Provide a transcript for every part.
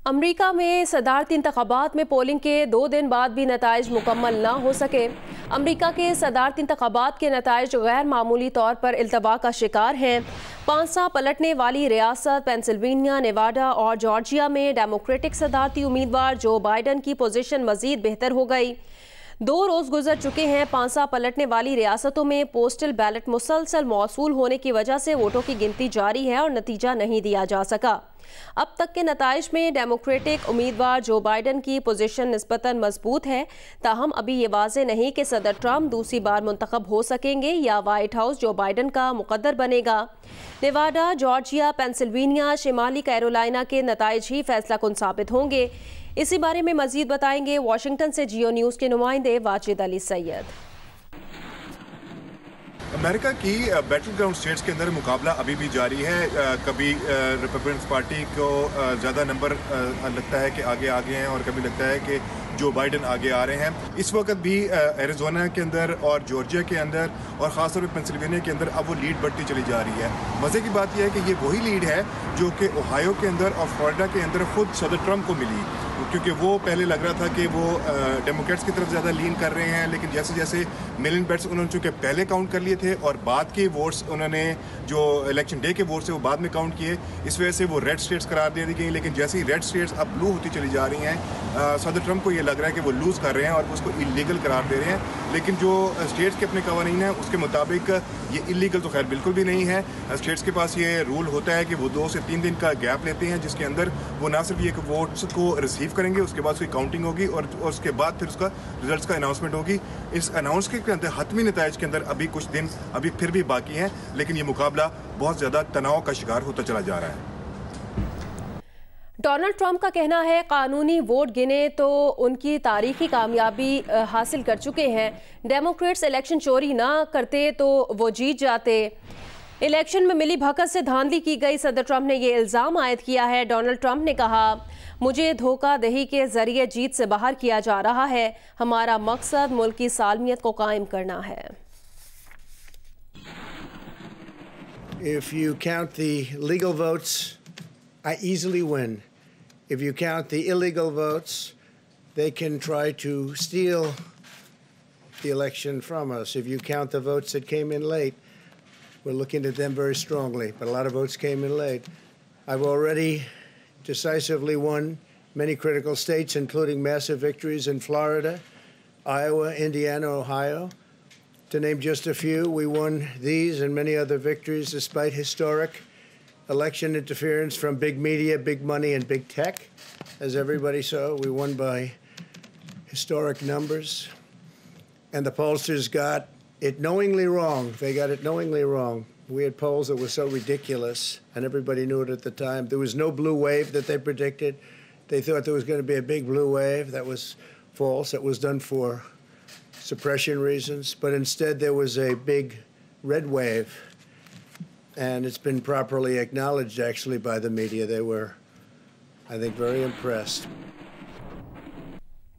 अमरीका में सदारती इंतखाबात में पोलिंग के 2 दिन बाद भी नताइज मुकम्मल न हो सके। अमरीका के सदारती इंतखाबात के नताइज गैर मामूली तौर पर इल्तबा का शिकार हैं। 5 साल पलटने वाली रियासत पेंसिल्वेनिया, नेवाडा और जॉर्जिया में डेमोक्रेटिक सदारती उम्मीदवार जो बाइडन की पोजीशन मजीद बेहतर हो गई। 2 रोज़ गुजर चुके हैं। 5 साल पलटने वाली रियासतों में पोस्टल बैलेट मुसलसल मौसूल होने की वजह से वोटों की गिनती जारी है और नतीजा नहीं दिया जा सका। अब तक के नताइज में डेमोक्रेटिक उम्मीदवार जो बाइडन की पोजीशन निस्बतन मजबूत है, ताहम अभी ये वाज़े नहीं कि सदर ट्रंप दूसरी बार मुंतखब हो सकेंगे या वाइट हाउस जो बाइडन का मुकद्दर बनेगा। नेवाडा, जॉर्जिया, पेंसिल्वेनिया, शिमाली कैरोलिना के नताइज ही फैसला कुन साबित होंगे। इसी बारे में मजीद बताएंगे वाशिंगटन से जियो न्यूज़ के नुमाइंदे वाजिद अली सैयद। अमेरिका की बैटल ग्राउंड स्टेट्स के अंदर मुकाबला अभी भी जारी है। कभी रिपब्लिकन पार्टी को ज़्यादा नंबर लगता है कि आगे हैं और कभी लगता है कि जो बाइडन आगे आ रहे हैं। इस वक्त भी एरिज़ोना के अंदर और जॉर्जिया के अंदर और ख़ासतौर पर पेंसिल्वेनिया के अंदर अब वो लीड बढ़ती चली जा रही है। मज़े की बात यह है कि ये वही लीड है जो कि ओहायो के अंदर और फ्लोरिडा के अंदर खुद सदर ट्रंप को मिली, क्योंकि वो पहले लग रहा था कि वो डेमोक्रेट्स की तरफ ज़्यादा लीन कर रहे हैं, लेकिन जैसे जैसे मेल इन बैट्स उन्होंने चूँकि पहले काउंट कर लिए थे और बाद के वोट्स उन्होंने जो इलेक्शन डे के वोट्स है वो बाद में काउंट किए, इस वजह से वो रेड स्टेट्स करार दे दी गई। लेकिन जैसे ही रेड स्टेट्स अब ब्लू होती चली जा रही हैं, सदर ट्रंप को ये लग रहा है कि वो लूज़ कर रहे हैं और उसको इलीगल करार दे रहे हैं। लेकिन जो स्टेट्स के अपने कवानीन हैं उसके मुताबिक ये इलीगल तो खैर बिल्कुल भी नहीं है। स्टेट्स के पास ये रूल होता है कि वो 2 से 3 दिन का गैप लेते हैं, जिसके अंदर वो ना सिर्फ ये वोट्स को रिसीव करेंगे, उसके बाद उसकी काउंटिंग होगी और उसके बाद फिर उसका रिजल्ट्स का अनाउंसमेंट होगी। इस अनाउंस के अंदर हतमी नताइज के अंदर अभी कुछ दिन अभी फिर भी बाकी हैं, लेकिन ये मुकाबला बहुत ज़्यादा तनाव का शिकार होता चला जा रहा है। डोनाल्ड ट्रंप का कहना है कानूनी वोट गिने तो उनकी तारीखी कामयाबी हासिल कर चुके हैं। डेमोक्रेट्स इलेक्शन चोरी ना करते तो वो जीत जाते। इलेक्शन में मिली भगत से धांधली की गई, सदर ट्रंप ने ये इल्ज़ाम आयद किया है। डोनाल्ड ट्रंप ने कहा, मुझे धोखाधही के जरिए जीत से बाहर किया जा रहा है। हमारा मकसद मुल्क की सालमियत को कायम करना है। If you count the legal votes, I easily win. If you count the illegal votes, they can try to steal the election from us. If you count the votes that came in late, we're looking at them very strongly, but a lot of votes came in late. I've already decisively won many critical states, including massive victories in Florida, Iowa, Indiana, Ohio. To name just a few, we won these and many other victories despite historic election interference from big media, big money, and big tech. As everybody saw, we won by historic numbers. And the pollsters got it knowingly wrong. They got it knowingly wrong. We had polls that were so ridiculous, and everybody knew it at the time. There was no blue wave that they predicted. They thought there was going to be a big blue wave. That was false. That was done for suppression reasons. But instead, there was a big red wave. And it's been properly acknowledged, actually, by the media. They were, I think, very impressed.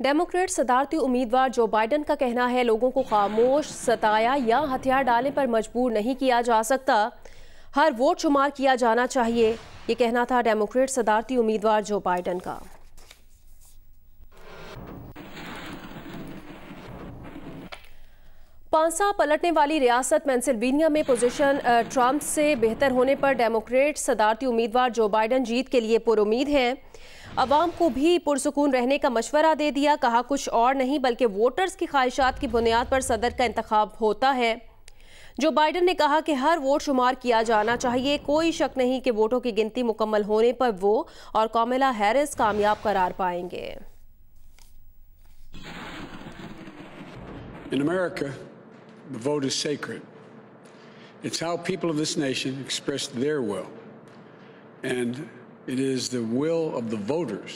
Democrat सदारती उम्मीदवार Joe Biden का कहना है लोगों को खामोश, सताया या हथियार डालने पर मजबूर नहीं किया जा सकता। हर वोट शुमार किया जाना चाहिए, ये कहना था डेमोक्रेट सदारती उम्मीदवार जो बाइडन का। पांसा पलटने वाली रियासत पेंसिल्वेनिया में पोजीशन ट्रंप से बेहतर होने पर डेमोक्रेट सदारती उम्मीदवार जो बाइडन जीत के लिए पुरुमीद हैं। अवाम को भी पुरसुकून रहने का मशवरा दे दिया। कहा, कुछ और नहीं बल्कि वोटर्स की ख्वाहिशात की बुनियाद पर सदर का इंतखाब होता है। जो बाइडन ने कहा कि हर वोट शुमार किया जाना चाहिए। कोई शक नहीं कि वोटों की गिनती मुकम्मल होने पर वो और कामिला हैरिस कामयाब करार पाएंगे। In America, the vote is sacred. It's how people of this nation express their will. And it is the will of the voters,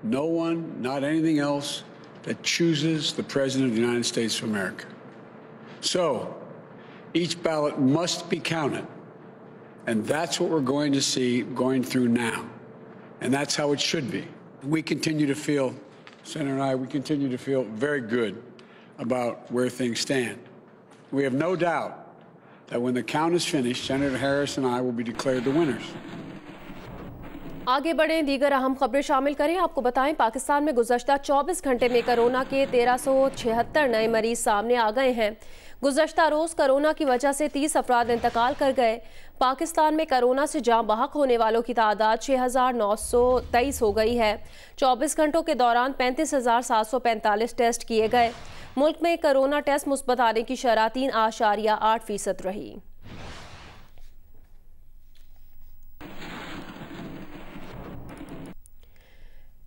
no one, not anything else, that chooses the President of the United States of America. So, each ballot must be counted. And that's what we're going to see going through now. And that's how it should be. We continue to feel, Senator and I, we continue to feel very good about where things stand. We have no doubt that when the count is finished, Senator Harris and I will be declared the winners. आगे बढ़ें, दीगर अहम खबरें शामिल करें। आपको बताएं, पाकिस्तान में गुज़श्ता 24 घंटे में कोरोना के 1376 नए मरीज सामने आ गए हैं। गुज़श्ता रोज़ कोरोना की वजह से 30 अफराद इंतकाल कर गए। पाकिस्तान में कोरोना से जाँ बहक होने वालों की तादाद 6923 हो गई है। 24 घंटों के दौरान 35,745 टेस्ट किए गए। मुल्क में कोरोना टेस्ट मुस्बत आने की शरह 3.8% रही।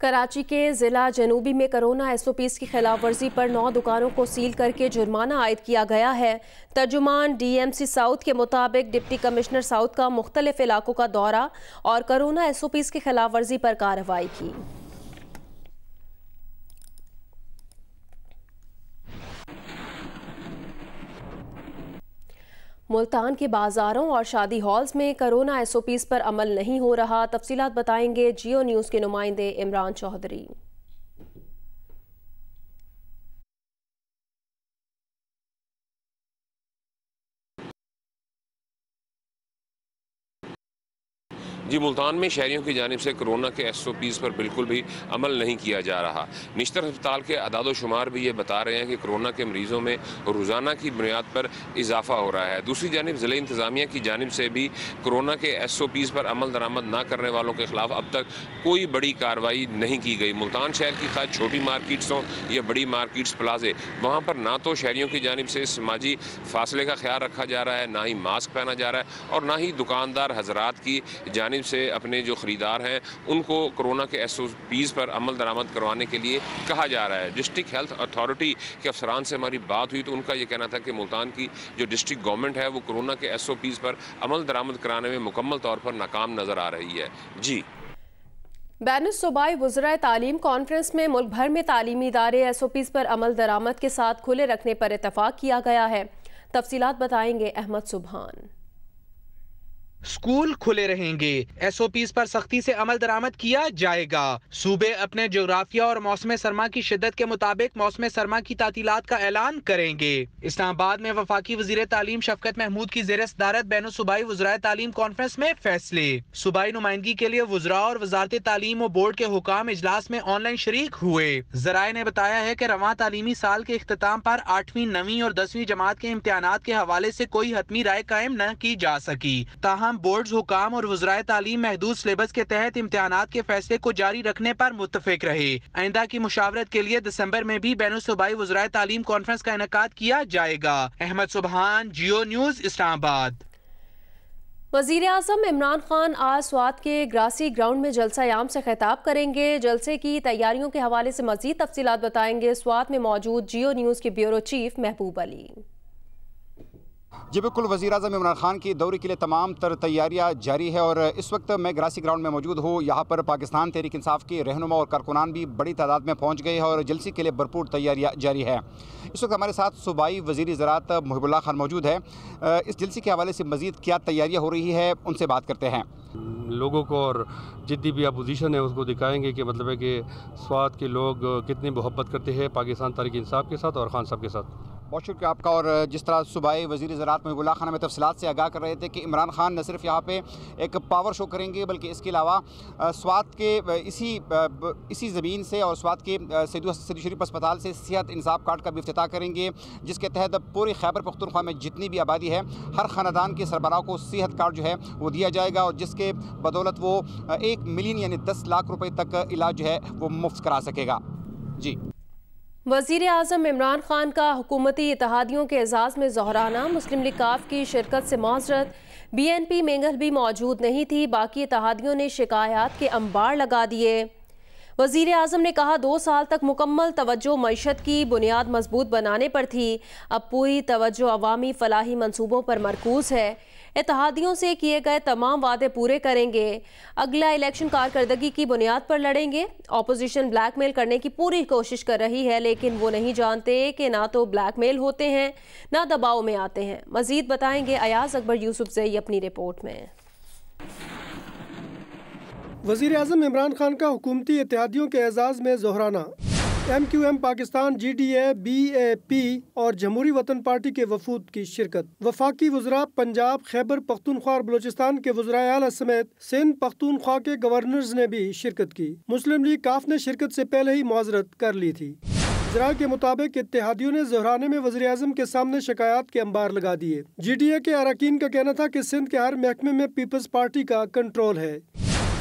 कराची के ज़िला जनूबी में कोरोना SOPs की खिलाफ वर्जी पर 9 दुकानों को सील करके जुर्माना आयद किया गया है। तर्जुमान DMC साउथ के मुताबिक डिप्टी कमिश्नर साउथ का मुख्तलिफ इलाकों का दौरा और कोरोना SOPs की खिलाफ वर्जी पर कार्रवाई की। मुल्तान के बाजारों और शादी हॉल्स में कोरोना SOPs पर अमल नहीं हो रहा। तफसीलात बताएंगे जियो न्यूज़ के नुमाइंदे इमरान चौधरी। जी, मुल्तान में शहरियों की जानिब से कोरोना के SOPs पर बिल्कुल भी अमल नहीं किया जा रहा। निश्तर अस्पताल के अदाद शुमार भी ये बता रहे हैं कि कोरोना के मरीज़ों में रोज़ाना की बुनियाद पर इजाफा हो रहा है। दूसरी जानिब ज़िला इंतज़ामिया की जानिब से भी कोरोना के SOPs पर अमल दरामद ना करने वालों के खिलाफ अब तक कोई बड़ी कार्रवाई नहीं की गई। मुल्तान शहर की खास छोटी मार्केट्स हों या बड़ी मार्केट्स प्लाजे, वहाँ पर ना तो शहरियों की जानिब से समाजी फासले का ख्याल रखा जा रहा है, ना ही मास्क पहना जा रहा है और ना ही दुकानदार हजरात की जानिब से अपने जो खरीदार हैं उनको कोरोना के SOPs पर अमल दरामद करवाने के लिए कहा जा रहा है। डिस्ट्रिक्ट हेल्थ अथॉरिटी के अफसरान से हमारी बात हुई तो उनका ये कहना था कि मुल्तान की जो डिस्ट्रिक्ट गवर्नमेंट है वो कोरोना के SOPs पर अमल दरामद कराने में मुकम्मल तौर पर नाकाम नजर आ रही है। जी, बैनुल-सूबाई वज़राए तालीम कॉन्फ्रेंस में मुल्क भर में तालीमी इदारे SOPs पर अमल दरामद के साथ खुले रखने पर इत्तफाक किया गया है। तफसीलात बताएंगे अहमद सुबहान। स्कूल खुले रहेंगे, SOPs पर सख्ती से अमल दरामद किया जाएगा। सूबे अपने जोग्राफिया और मौसम सरमा की शिद्दत के मुताबिक मौसम सरमा की तातीलात का ऐलान करेंगे। इस्लामाबाद में वफाकी वज़ीर तालीम शफकत महमूद की ज़ेर सदारत बैनुल सूबाई वज़राए तालीम कॉन्फ्रेंस में फैसले। सूबाई नुमाइंदगी के लिए वज़रा और वज़ारत तालीम और बोर्ड के हुकाम इजलास में ऑनलाइन शरीक हुए। ज़राए ने बताया है कि रवां तालीमी साल के इख्तिताम पर 8वीं, 9वीं और 10वीं जमात के इम्तिहानात के हवाले से कोई हतमी राय कायम न की जा सकी। ताहम बोर्ड हुकाम और वज़राए तालीम महदूद सिलेबस के तहत इम्तिहानात के फैसले को जारी रखने पर मुत्तफिक रहे। आइंदा की मुशावरत के लिए दिसंबर में भी बैनुल सूबाई वज़राए तालीम कॉन्फ्रेंस का इनेकाद किया जाएगा। अहमद सुबहान, जियो न्यूज़, इस्लामाबाद। वज़ीर आज़म इमरान खान आज स्वात के ग्रासी ग्राउंड में जलसा-ए-आम से खिताब करेंगे। जलसे की तैयारियों के हवाले से मज़ीद तफसीलात बताएंगे स्वात में मौजूद जियो न्यूज़ के ब्यूरो चीफ महबूब अली। जी बिल्कुल, वज़ीर-ए-आज़म इमरान खान की दौरे के लिए तमाम तर तैयारियाँ जारी है और इस वक्त मैं ग्रासी ग्राउंड में मौजूद हूँ। यहाँ पर पाकिस्तान तहरीक इंसाफ के रहनुमा और कारकुनान भी बड़ी तादाद में पहुँच गए हैं और जलसे के लिए भरपूर तैयारियाँ जारी है। इस वक्त हमारे साथ सूबाई वज़ीर ज़राअत मुहिबुल्लाह खान मौजूद है। इस जलसे के हवाले से मज़ीद क्या तैयारियाँ हो रही है, उनसे बात करते हैं। लोगों को और जितनी भी अपोजिशन है उसको दिखाएंगे कि मतलब है कि स्वात के लोग कितनी मोहब्बत करते हैं पाकिस्तान तहरीक इंसाफ के साथ और खान साहब के साथ। बहुत शुक्रिया आपका। और जिस तरह सूबाई वज़ीर ज़राअत मुहिबुल्लाह खान हमें तफसीलात से आगाह कर रहे थे कि इमरान खान न सिर्फ यहाँ पे एक पावर शो करेंगे बल्कि इसके अलावा स्वात के इसी ज़मीन से और स्वात के सैयद शरीफ अस्पताल से सेहत इंसाफ कार्ड का भी इफ्तिताह करेंगे, जिसके तहत पूरी खैबर पख्तूनख्वा में जितनी भी आबादी है हर ख़ानदान के सरबराह को सेहत कार्ड जो है वो दिया जाएगा और जिसके बदौलत वो 1 मिलियन यानी 10 लाख रुपये तक इलाज जो है वो मुफ्त करा सकेगा। जी, वज़ीर आज़म इमरान खान का हुकूमती इत्तेहादियों के एजाज़ में ज़ोहराना। मुस्लिम लीग काफ की शिरकत से माज़रत। BNP मेंगल भी मौजूद नहीं थी, बाकी इत्तेहादियों ने शिकायत के अंबार लगा दिए। वज़ीर आज़म ने कहा 2 साल तक मुकम्मल तवज्जो मईशत की बुनियाद मजबूत बनाने पर थी, अब पूरी तवज्जो अवामी फलाही मंसूबों पर मरकूज़ है। इत्तेहादियों से किए गए तमाम वादे पूरे करेंगे। अगला इलेक्शन कारकर्दगी की बुनियाद पर लड़ेंगे। ऑपोजिशन ब्लैकमेल करने की पूरी कोशिश कर रही है लेकिन वो नहीं जानते कि ना तो ब्लैकमेल होते हैं ना दबाव में आते हैं। मज़ीद बताएंगे अयाज अकबर यूसुफजई अपनी रिपोर्ट में। वज़ीर आज़म इमरान खान का हुकूमती इत्तेहादियों के एजाज़ में ज़ोहराना। MQM पाकिस्तान, GDA, BAP और जमहूरी वतन पार्टी के वफूद की शिरकत। वफाकी वज़रा पंजाब, खैबर पख्तूनख्वा और बलूचिस्तान के वज़राए आला समेत सिंध पख्तूनख्वा के गवर्नर्स ने भी शिरकत की। मुस्लिम लीग काफ ने शिरकत से पहले ही मुआज़रत कर ली थी। ज़रा के मुताबिक इत्तेहादियों ने ज़ोहराने में वज़ीर आज़म के सामने शिकायत के अंबार लगा दिए। GDA के अरकान का कहना था कि सिंध के हर महकमे में पीपल्स पार्टी का कंट्रोल है।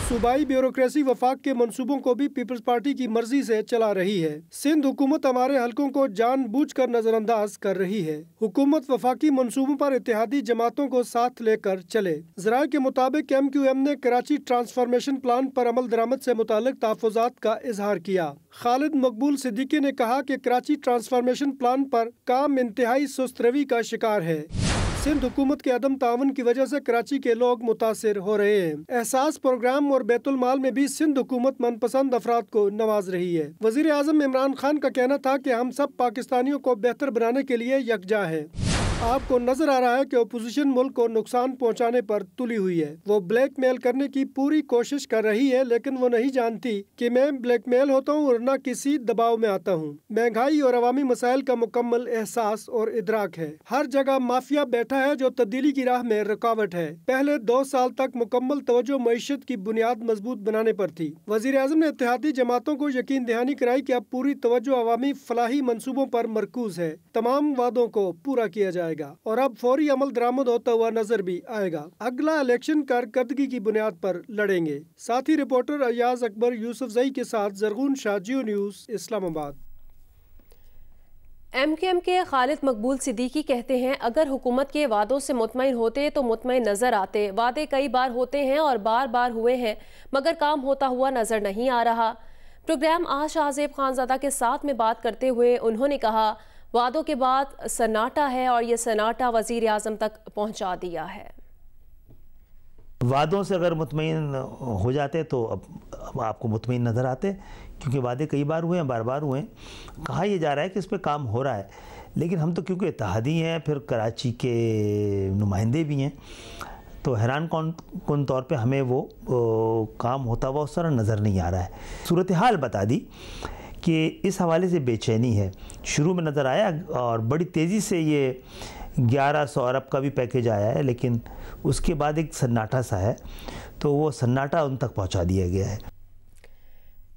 सूबाई ब्यूरोक्रेसी वफाक के मंसूबों को भी पीपल्स पार्टी की मर्जी से चला रही है। सिंध हुकूमत हमारे हलकों को जानबूझकर नजरअंदाज कर रही है। हुकूमत वफाकी मंसूबों पर इत्तेहादी जमातों को साथ लेकर चले। ज़राए के मुताबिक MQM ने कराची ट्रांसफॉर्मेशन प्लान पर अमल दरामद से मुतालिक तहफ़्फ़ुज़ात का इजहार किया। खालिद मकबूल सिद्दीकी ने कहा कि कराची ट्रांसफॉर्मेशन प्लान पर काम इंतहाई सुस्त रवी का शिकार है। सिंध हुकूमत के अदम तावन की वजह से कराची के लोग मुतासिर हो रहे हैं। एहसास प्रोग्राम और बैतुल माल में भी सिंध हुकूमत मनपसंद अफराद को नवाज रही है। वज़ीर आज़म इमरान खान का कहना था कि हम सब पाकिस्तानियों को बेहतर बनाने के लिए यकजा हैं। आपको नजर आ रहा है कि अपोजिशन मुल्क को नुकसान पहुंचाने पर तुली हुई है। वो ब्लैकमेल करने की पूरी कोशिश कर रही है, लेकिन वो नहीं जानती कि मैं ब्लैकमेल होता हूँ और न किसी दबाव में आता हूँ। महंगाई और अवामी मसाइल का मुकम्मल एहसास और इदराक है। हर जगह माफिया बैठा है जो तब्दीली की राह में रुकावट है। पहले 2 साल तक मुकम्मल तवज्जो मईशत की बुनियाद मजबूत बनाने पर थी। वज़ीर आज़म ने इत्तेहादी जमातों को यकीन दहानी कराई कि अब पूरी तवज्जो अवामी फलाही मंसूबों पर मरकूज है। तमाम वादों को पूरा किया जाएगा और अब फौरी अमल दरामद होता हुआ नजर भी आएगा। अगला इलेक्शन कारकर्दगी की बुनियाद पर लड़ेंगे। साथी रिपोर्टर अयाज अकबर यूसुफ जई के साथ जरगून शाह, जियो न्यूज़, इस्लामाबाद। MQM के खालिद मकबूल सिद्दीकी कहते हैं, अगर हुकूमत के वादों से मुतमईन होते तो मुतमईन नजर आते। वादे कई बार होते हैं और बार बार हुए हैं, मगर काम होता हुआ नजर नहीं आ रहा। प्रोग्राम आज शाहजेब खानज़ादा के साथ में बात करते हुए उन्होंने कहा, वादों के बाद सन्नाटा है और ये सन्नाटा वज़ीर आज़म तक पहुंचा दिया है। वादों से अगर मुतमईन हो जाते तो अब आपको मुतमईन नज़र आते, क्योंकि वादे कई बार हुए हैं, बार बार हुए हैं। कहा यह जा रहा है कि इस पर काम हो रहा है, लेकिन हम तो क्योंकि इत्तेहादी हैं, फिर कराची के नुमाइंदे भी हैं, तो हैरान कौन तौर पे हमें वो काम होता हुआ उस तरह नज़र नहीं आ रहा है। सूरत हाल बता दी कि इस हवाले से बेचैनी है। शुरू में नज़र आया और बड़ी तेज़ी से ये 1100 अरब का भी पैकेज आया है, लेकिन उसके बाद एक सन्नाटा सा है, तो वो सन्नाटा उन तक पहुंचा दिया गया है।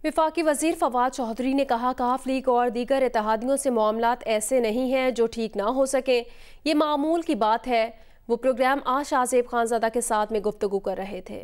वफाकी वज़ीर फवाद चौधरी ने कहा, काफ लीग और दीगर इत्तेहादियों से मामलात ऐसे नहीं हैं जो ठीक ना हो सके, ये मामूल की बात है। वो प्रोग्राम आज शाहजेब खानज़ादा के साथ में गुफ्तगू कर रहे थे।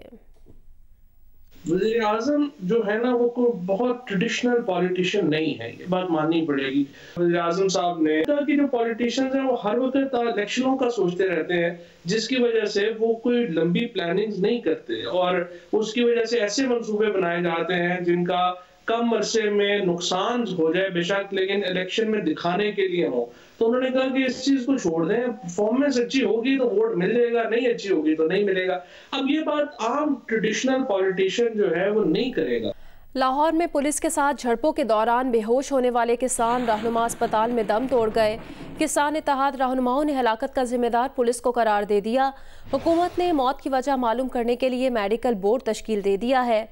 वज़ीर आज़म जो है ना, वो कोई बहुत ट्रेडिशनल पॉलिटिशियन नहीं है, ये बात माननी पड़ेगी। वज़ीर आज़म साहब ने कहा कि जो पॉलिटिशियंस हैं वो हर वक्त इलेक्शनों का सोचते रहते हैं, जिसकी वजह से वो कोई लंबी प्लानिंग नहीं करते और उसकी वजह से ऐसे मंसूबे बनाए जाते हैं जिनका कम अरसे में नुकसान हो जाए बेशक, लेकिन इलेक्शन में दिखाने के लिए हो। तो उन्होंने कहा कि इस चीज को छोड़ दें, परफॉर्मेंस अच्छी होगी तो वोट मिल जाएगा, नहीं अच्छी होगी तो नहीं मिलेगा। अब ये बात आम ट्रेडिशनल पॉलिटिशियन जो है वो नहीं करेगा। लाहौर में पुलिस के साथ झड़पों के दौरान बेहोश होने वाले किसान रहनुमा अस्पताल में दम तोड़ गए। किसान इत्तेहाद रहनुमाओं ने हलाकत का जिम्मेदार पुलिस को करार दे दिया। हुकूमत ने मौत की वजह मालूम करने के लिए मेडिकल बोर्ड तश्कील दे दिया है।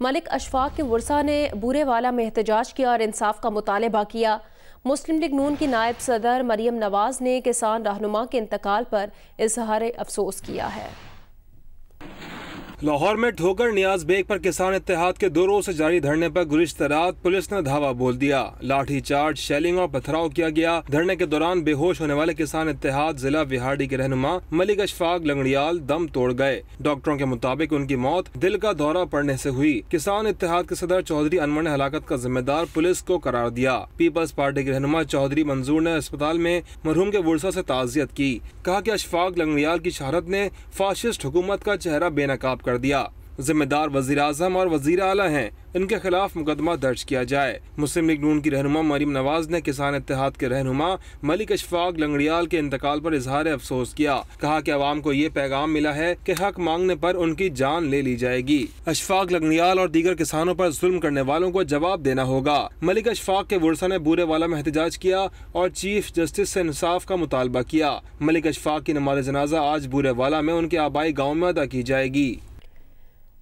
मलिक अशफाक के वर्सा ने बूरेवाला में एहतजाज किया और इंसाफ का मुतालबा किया। मुस्लिम लीग नून की नायब सदर मरियम नवाज ने किसान रहनुमा के इंतकाल पर इजहार अफसोस किया है। लाहौर में ठोकर नियाज बेग पर किसान इत्तेहाद के 2 रोज से जारी धरने पर गुज़िश्ता रात पुलिस ने धावा बोल दिया। लाठी चार्ज, शेलिंग और पथराव किया गया। धरने के दौरान बेहोश होने वाले किसान इत्तेहाद जिला विहाड़ी के रहनुमा मलिक अशफाक लंगड़ियाल दम तोड़ गए। डॉक्टरों के मुताबिक उनकी मौत दिल का दौरा पड़ने से हुई। किसान इत्तेहाद के सदर चौधरी अनवर ने हलाकत का जिम्मेदार पुलिस को करार दिया। पीपल्स पार्टी के रहनुमा चौधरी मंजूर ने अस्पताल में मरहूम के वर्सा से ताज़ियत की। कहा कि अशफाक लंगड़ियाल की शहादत ने फाशिस्ट हुकूमत का चेहरा बेनकाब कर दिया। जिम्मेदार वज़ीर आज़म और वज़ीर आला हैं, इनके खिलाफ मुकदमा दर्ज किया जाए। मुस्लिम लीग नून की रहनुमा मरियम नवाज ने किसान इत्तेहाद के रहनुमा मलिक अशफाक लंगड़ियाल के इंतकाल पर इजहार अफसोस किया। कहा कि अवाम को ये पैगाम मिला है कि हक मांगने पर उनकी जान ले ली जाएगी। अशफाक लंगड़ियाल और दीगर किसानों पर जुल्म करने वालों को जवाब देना होगा। मलिक अशफाक के वर्सा ने बूरेवाला में एहतजाज किया और चीफ जस्टिस से इंसाफ का मुतालबा किया। मलिक अशफाक की नमाज जनाजा आज बूरेवाला में उनके आबाई गाँव में अदा की जाएगी।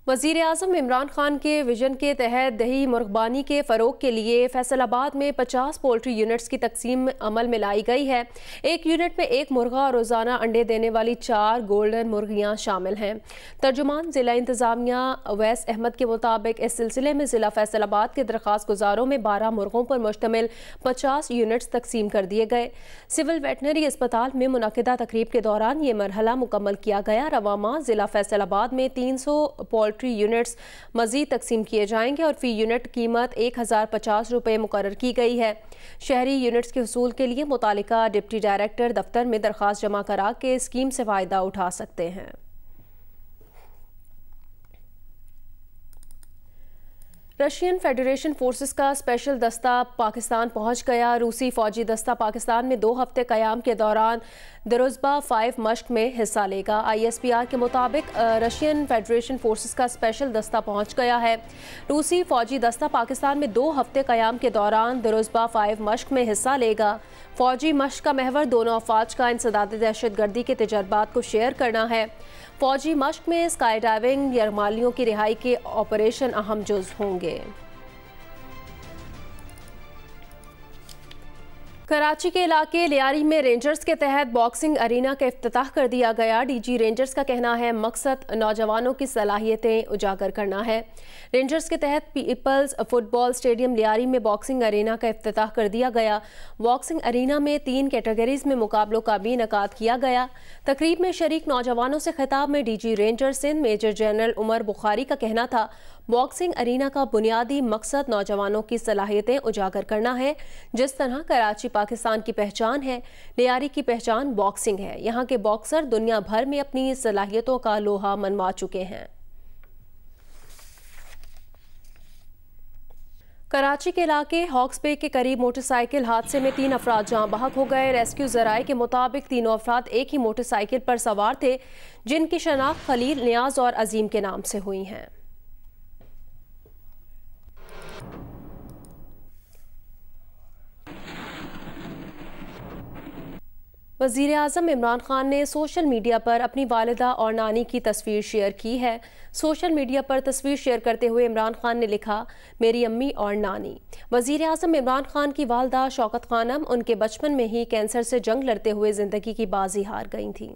वज़ीर आज़म इमरान खान के विजन के तहत दही मुर्गबानी के फ़रोग के लिए फैसलाबाद में 50 पोल्ट्री यूनिट्स की तकसीम अमल में लाई गई है। एक यूनिट में एक मुर्गा और रोज़ाना अंडे देने वाली 4 गोल्डन मुर्गियाँ शामिल हैं। तर्जुमान ज़िला इंतज़ामिया अवैस अहमद के मुताबिक इस सिलसिले में ज़िला फैसलाबाद के दरख्वास्त गुजारों में 12 मुर्गों पर मुश्तमिल 50 यूनिट्स तकसीम कर दिए गए। सिविल वेटनरी अस्पताल में मुनक़िदा तकरीब के दौरान ये मरहला मुकम्मल किया गया। रवा माह ज़िला फैसलाबाद में 300 पोल्ट्री यूनिट्स मजीद तकसीम किए जाएंगे और फी यूनिट कीमत 1050 रुपये मुकर्रर की गई है। शहरी यूनिट्स के हुसूल के लिए मुतालिका डिप्टी डायरेक्टर दफ्तर में दरख्वास्त जमा करा के स्कीम से फ़ायदा उठा सकते हैं। रशियन फेडरेशन फोर्सेस का स्पेशल दस्ता पाकिस्तान पहुंच गया। रूसी फौजी दस्ता पाकिस्तान में 2 हफ्ते क़याम के दौरान दरुज़बा 5 मश्क में हिस्सा लेगा। ISPR के मुताबिक रशियन फेडरेशन फोर्सेस का स्पेशल दस्ता पहुंच गया है। रूसी फौजी दस्ता पाकिस्तान में 2 हफ्ते क़याम के दौरान दरुज़बा 5 मश्क में हिस्सा लेगा। फौजी मश्क का महवर दोनों अफवाज का इंसदाद दहशतगर्दी के तजर्बात को शेयर करना है। फौजी मश्क में स्काई डाइविंग, यरमालियों की रिहाई के ऑपरेशन अहम जुज़ होंगे। कराची के इलाके लियारी में रेंजर्स के तहत बॉक्सिंग अरीना का इफ्तिताह कर दिया गया। DG रेंजर्स का कहना है मकसद नौजवानों की सलाहियतें उजागर करना है। रेंजर्स के तहत पीपल्स फुटबॉल स्टेडियम लियारी में बॉक्सिंग अरीना का इफ्तिताह कर दिया गया। बॉक्सिंग अरीना में 3 कैटेगरीज में मुकाबलों का भी इनेकाद किया गया। तकरीब में शरीक नौजवानों से खिताब में DG Rangers Sindh major general Umar Bukhari का कहना था बॉक्सिंग अरीना का बुनियादी मकसद नौजवानों की सलाहियतें उजागर करना है। जिस तरह कराची पाकिस्तान की पहचान है, लियारी की पहचान बॉक्सिंग है। यहाँ के बॉक्सर दुनिया भर में अपनी सलाहियतों का लोहा मनवा चुके हैं। कराची के इलाके हॉक्स बे के करीब मोटरसाइकिल हादसे में 3 अफराद जाँ बहक हो गए। रेस्क्यू ज़राए के मुताबिक तीनों अफराद एक ही मोटरसाइकिल पर सवार थे, जिनकी शनाख्त खलील, नियाज और अजीम के नाम से हुई हैं। वज़ीर आज़म इमरान खान ने सोशल मीडिया पर अपनी वालिदा और नानी की तस्वीर शेयर की है। सोशल मीडिया पर तस्वीर शेयर करते हुए इमरान खान ने लिखा, मेरी अम्मी और नानी। वज़ीर आज़म इमरान खान की वालिदा शौकत खानम उनके बचपन में ही कैंसर से जंग लड़ते हुए ज़िंदगी की बाजी हार गई थीं।